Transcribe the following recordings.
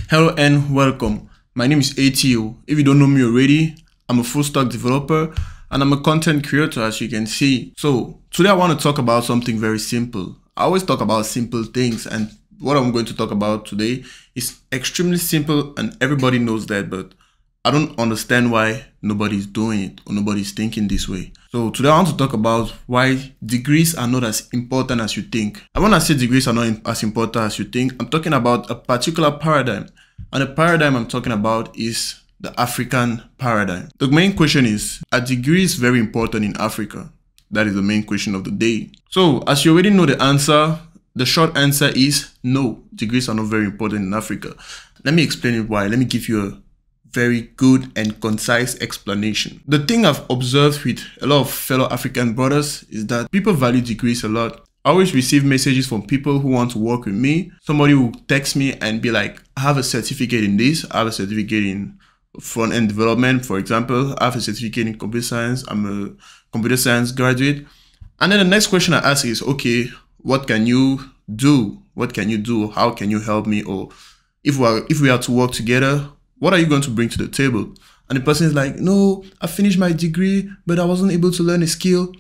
Hello and welcome. My name is ATO. If you don't know me already, I'm a full stack developer and I'm a content creator, as you can see. So today I want to talk about something very simple. I always talk about simple things, and what I'm going to talk about today is extremely simple and everybody knows that, but I don't understand why nobody's doing it or nobody's thinking this way. So today I want to talk about why degrees are not as important as you think. And when I say degrees are not as important as you think, I'm talking about a particular paradigm. And the paradigm I'm talking about is the African paradigm. The main question is, are degrees very important in Africa? That is the main question of the day. So as you already know the answer, the short answer is no, degrees are not very important in Africa. Let me explain it why. Let me give you a very good and concise explanation. The thing I've observed with a lot of fellow African brothers is that people value degrees a lot. I always receive messages from people who want to work with me. Somebody will text me and be like, I have a certificate in this, I have a certificate in front-end development, for example, I have a certificate in computer science, I'm a computer science graduate. And then the next question I ask is, okay, what can you do? What can you do? How can you help me? Or if we are to work together, what are you going to bring to the table? And the person is like, no, I finished my degree, but I wasn't able to learn a skill.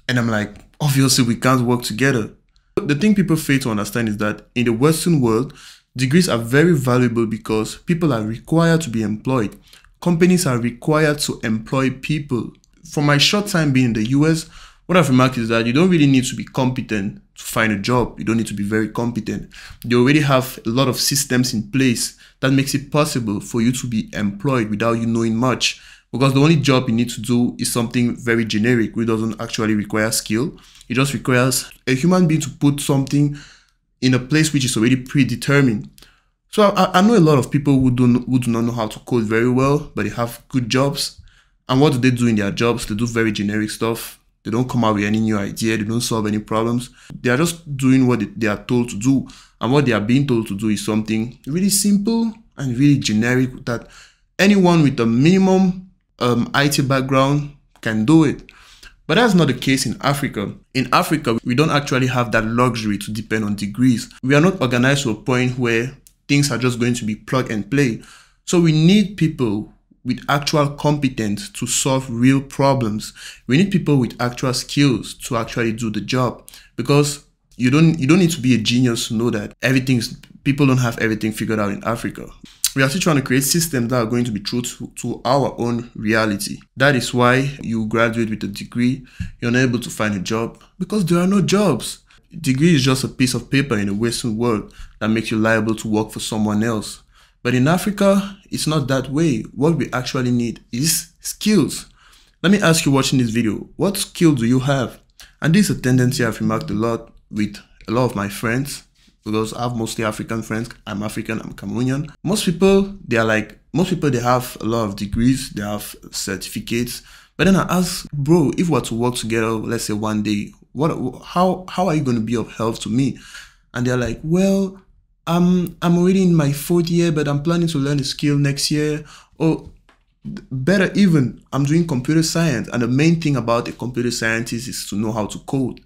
And I'm like, obviously we can't work together. The thing people fail to understand is that in the Western world, degrees are very valuable because people are required to be employed. Companies are required to employ people. For my short time being in the US, what I've remarked is that you don't really need to be competent to find a job. You don't need to be very competent. They already have a lot of systems in place that makes it possible for you to be employed without you knowing much. Because the only job you need to do is something very generic, which doesn't actually require skill. It just requires a human being to put something in a place which is already predetermined. So I know a lot of people who do not know how to code very well, but they have good jobs. And what do they do in their jobs? They do very generic stuff. They don't come out with any new idea. They don't solve any problems. They are just doing what they are told to do. And what they are being told to do is something really simple and really generic that anyone with a minimum IT background can do it. But that's not the case in Africa. In Africa, we don't actually have that luxury to depend on degrees. We are not organized to a point where things are just going to be plug and play. So we need people with actual competence to solve real problems. We need people with actual skills to actually do the job, because you don't need to be a genius to know that people don't have everything figured out in Africa. We are still trying to create systems that are going to be true to our own reality. That is why you graduate with a degree, you're not able to find a job because there are no jobs. Degree is just a piece of paper in the Western world that makes you liable to work for someone else. But in Africa, it's not that way. What we actually need is skills. Let me ask you watching this video, what skill do you have? And this is a tendency I've remarked a lot with a lot of my friends, because I have mostly African friends. I'm African, I'm Cameroonian. Most people, they have a lot of degrees, they have certificates. But then I ask, bro, if we were to work together, let's say one day, how are you going to be of help to me? And they're like, well, I'm already in my 4th year, but I'm planning to learn a skill next year. Or better even, I'm doing computer science. And the main thing about a computer scientist is to know how to code.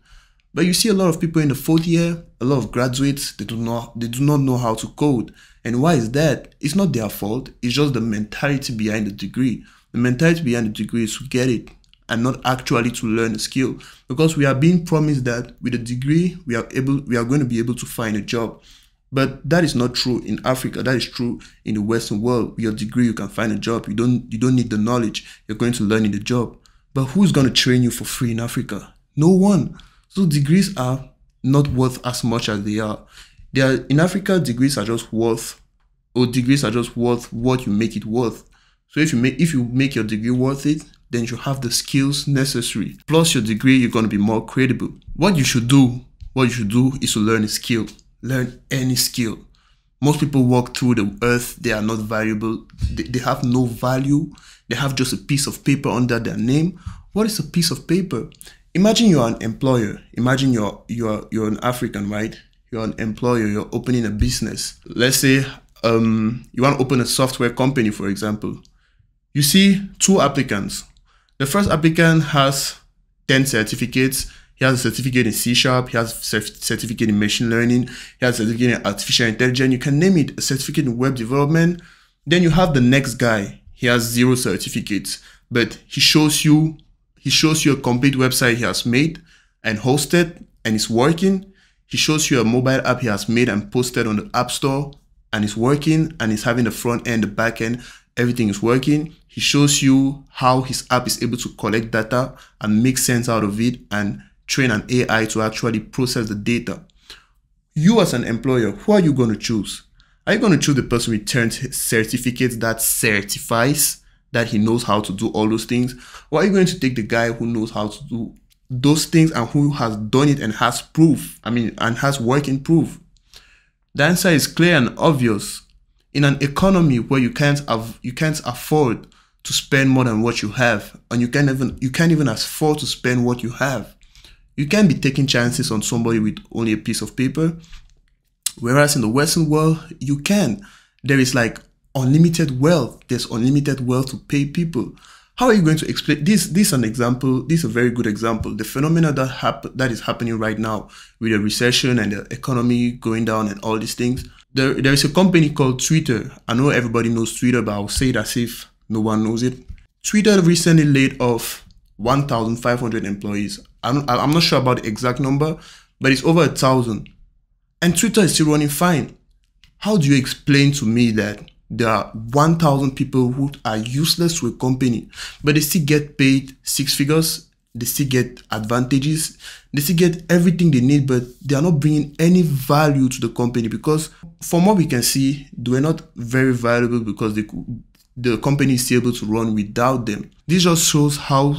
But you see a lot of people in the 4th year, a lot of graduates, they do not know how to code. And why is that? It's not their fault. It's just the mentality behind the degree. The mentality behind the degree is to get it and not actually to learn a skill. Because we are being promised that with a degree, we are going to be able to find a job. But that is not true in Africa. That is true in the Western world. With your degree, you can find a job. You don't need the knowledge. You're going to learn in the job. But who's going to train you for free in Africa? No one. So degrees are not worth as much as they are. In Africa, degrees are just worth what you make it worth. So if you make your degree worth it, then you have the skills necessary. Plus your degree, you're going to be more credible. What you should do is to learn a skill. Learn any skill. Most people walk through the earth, they are not valuable. They have no value. They have just a piece of paper under their name. What is a piece of paper? Imagine you're an employer. Imagine you're an African, right? You're an employer, you're opening a business. Let's say you want to open a software company, for example. You see 2 applicants. The first applicant has 10 certificates. He has a certificate in C#, he has a certificate in machine learning, he has a certificate in artificial intelligence, you can name it, a certificate in web development. Then you have the next guy, he has 0 certificates, but he shows you a complete website he has made and hosted and it's working. He shows you a mobile app he has made and posted on the App Store and it's working, and it's having the front end, the back end, everything is working. He shows you how his app is able to collect data and make sense out of it and train an AI to actually process the data. You as an employer, who are you going to choose? Are you going to choose the person who returns certificates that certifies that he knows how to do all those things? Or are you going to take the guy who knows how to do those things and who has done it and has proof, and has working proof? The answer is clear and obvious. In an economy where you can't afford to spend more than what you have, and you can't even afford to spend what you have, you can't be taking chances on somebody with only a piece of paper. Whereas in the Western world, you can. There is like unlimited wealth. There's unlimited wealth to pay people. How are you going to explain this? This is an example. This is a very good example. The phenomena that is happening right now with the recession and the economy going down and all these things. There is a company called Twitter. I know everybody knows Twitter, but I'll say it as if no one knows it. Twitter recently laid off 1,500 employees. I'm not sure about the exact number, but it's over 1,000. And Twitter is still running fine. How do you explain to me that there are 1,000 people who are useless to a company, but they still get paid 6 figures, they still get advantages, they still get everything they need, but they are not bringing any value to the company? Because from what we can see, they were not very valuable because the company is still able to run without them. This just shows how,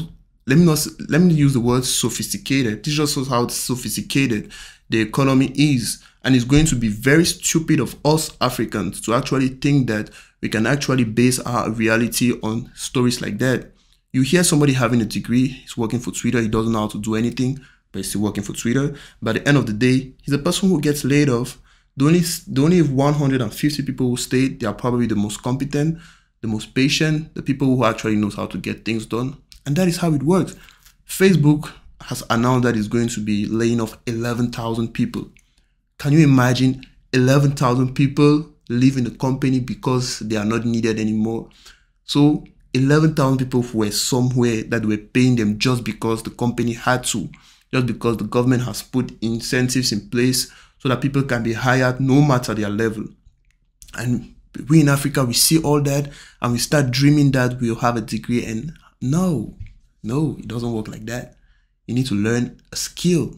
let me use the word sophisticated. This just shows how sophisticated the economy is. And it's going to be very stupid of us Africans to actually think that we can actually base our reality on stories like that. You hear somebody having a degree, he's working for Twitter, he doesn't know how to do anything, but he's still working for Twitter. But at the end of the day, he's a person who gets laid off. The only 150 people who stayed, they are probably the most competent, the most patient, the people who actually knows how to get things done. And that is how it works. Facebook has announced that it's going to be laying off 11,000 people. Can you imagine 11,000 people leaving the company because they are not needed anymore? So 11,000 people who were somewhere that were paying them just because the company had to, just because the government has put incentives in place so that people can be hired no matter their level. And we in Africa, we see all that and we start dreaming that we'll have a degree, and no, it doesn't work like that. You need to learn a skill.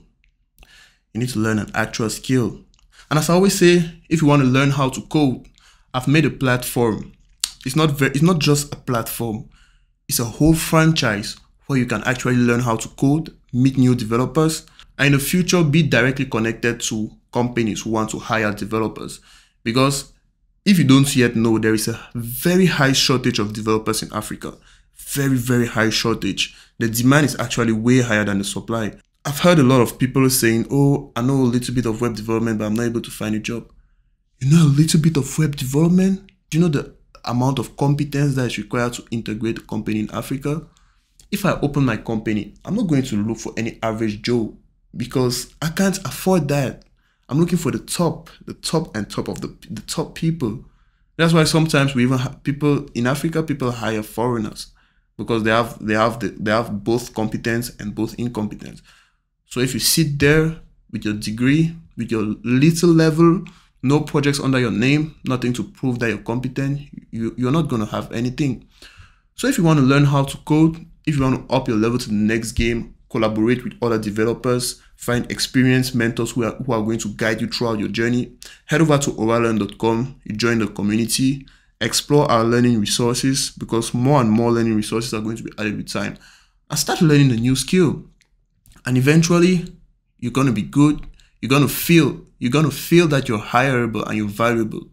You need to learn an actual skill. And as I always say, if you want to learn how to code, I've made a platform. It's not just a platform. It's a whole franchise where you can actually learn how to code, meet new developers, and in the future be directly connected to companies who want to hire developers. Because if you don't yet know, there is a very high shortage of developers in Africa. Very, very high shortage. The demand is actually way higher than the supply. I've heard a lot of people saying, oh, I know a little bit of web development, but I'm not able to find a job. You know a little bit of web development? Do you know the amount of competence that is required to integrate a company in Africa? If I open my company, I'm not going to look for any average Joe because I can't afford that. I'm looking for the top of the top people. That's why sometimes we even have people in Africa, people hire foreigners because they have both competence and both incompetence. So if you sit there with your degree, with your little level, no projects under your name, nothing to prove that you're competent, you're not going to have anything. So if you want to learn how to code, if you want to up your level to the next game, collaborate with other developers, find experienced mentors who are going to guide you throughout your journey, head over to oralearn.com, you join the community, explore our learning resources because more and more learning resources are going to be added with time, and start learning a new skill. And eventually, you're going to be good. You're going to feel that you're hireable and you're valuable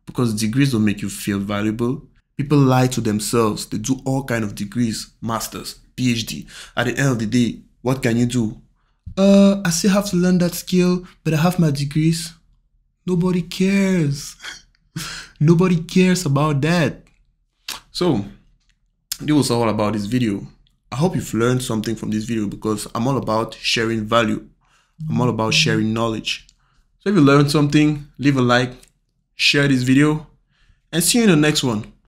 because degrees don't make you feel valuable. People lie to themselves. They do all kinds of degrees, masters, PhD. At the end of the day, what can you do? I still have to learn that skill, but I have my degrees. Nobody cares. Nobody cares about that. So, this was all about this video. I hope you've learned something from this video because I'm all about sharing value. I'm all about sharing knowledge. So if you learned something, leave a like, share this video, and see you in the next one.